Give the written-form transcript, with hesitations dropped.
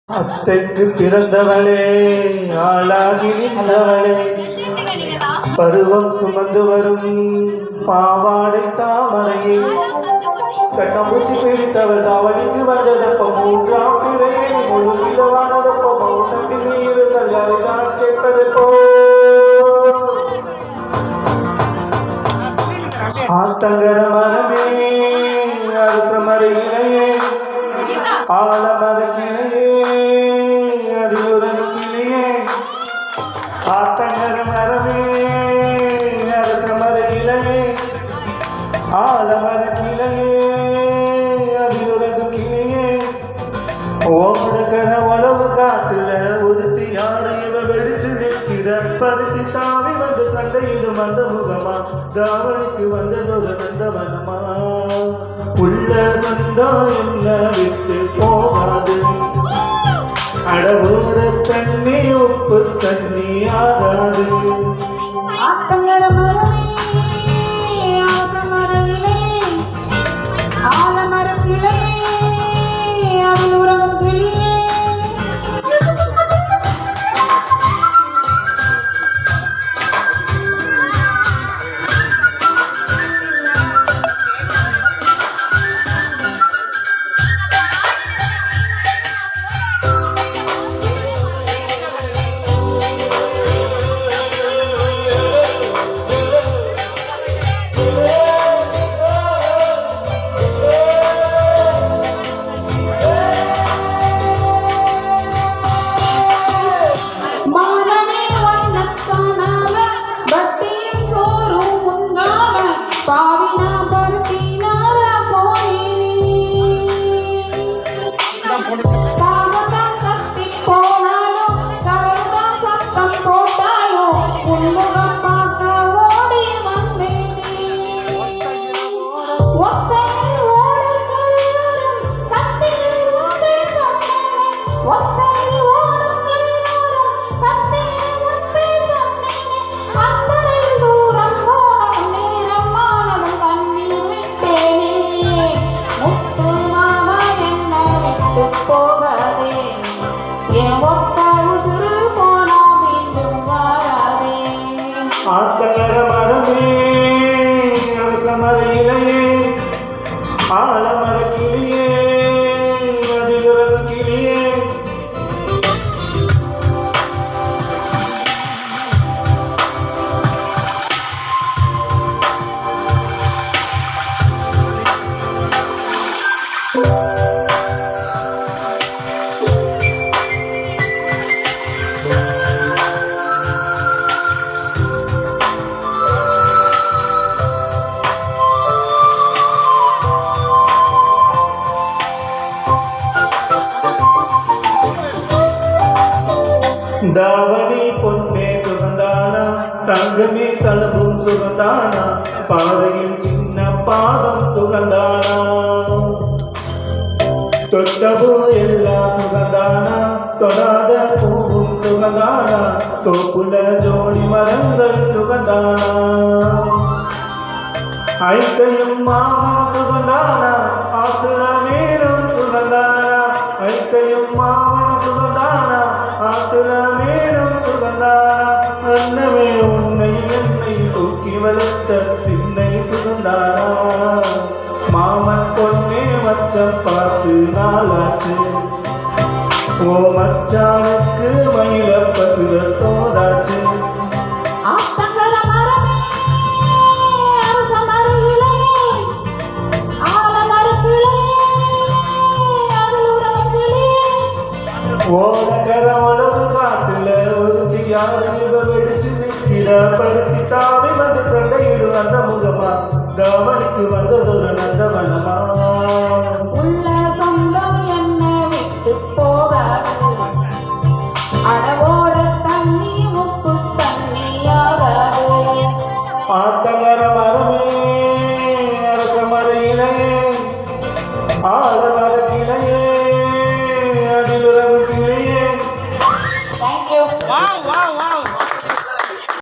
அத்தைக்கு பிறந்தவளே ஆளாகி நின்றவளே பருவம் சுமந்து வரும் பாவாடை தாமரையே கண்ணம்பூச்சி பிடித்தவள் தாவணிக்கு வந்ததப்ப மூன்றாம் பிறையே முழு விதவானதப்ப மௌனத்தில் நீர் கல்யாணி நான் கேட்பதப்போ ஆத்தங்கர மரமே அறுத்த மறையிலையே ஆலமர கிளையே அதிலுடன் கிளியே ஆத்தங்கர மரமே அறுத்த மறையிலையே ஆலமர கிளையே அதிலுடன் கிளியே ஓடுகிற உழவு காட்டுல ஒருத்தி யாரு இவ வெடிச்சு நிற்கிற பருத்தி தாவி வந்து சண்டையிடும் அந்த முகமா தாவணிக்கு வந்ததொரு நந்தவனமா உள்ள சொந்தம் என்ன விட்டு போகாது அடவோட தண்ணி உப்பு தண்ணி ஆகாது ஆத்தங்கர மரமே ஆசமரவிலே ஆலமர கிளையே அதில் உறவும் கிளியே ஆத்தங்கர மரமே அரச மறையிலையே ஆலமர கிளியே அதிலுறவு கிளியே தாவணி பொன்னே சுகந்தானா தங்கமே தளமும் சுகந்தானா பாதையில் சின்ன பாதம் சுகந்தானா தொட்டபோ எல்லாம் சுகந்தானா தொடாத பூவும் சுகந்தானா தோப்புல ஜோடி மரங்கள் சுகந்தானா ஐக்கையும் மாமன் சுகந்தானா ஆத்துல மேலும் சுகந்தானா ஐக்கையும் மாமன் சுகந்தானா ஆத்துல மேலும் சுகந்தானா அன்னமே உன்னை என்னை தூக்கி வளர்த்த திண்ணை சுகந்தானா மாமன் பொன்னே மச்சம் பார்த்து நாளாச்சு ஓ மச்சானுக்கு மயில பத்திர தோதாச்சு ஓடகர உழவு காட்டுல ஒருத்தி யாரு இவ வெடிச்சு நிற்கிற பருத்தி தாவி வந்து சண்டையிடும் அந்த முகமா தாவணிக்கு வந்ததொரு நந்தவனமா உள்ள சொந்தம் என்ன விட்டு போகாது அடவோட தண்ணி உப்பு தண்ணி ஆகாது ஆத்தங்கர மரம்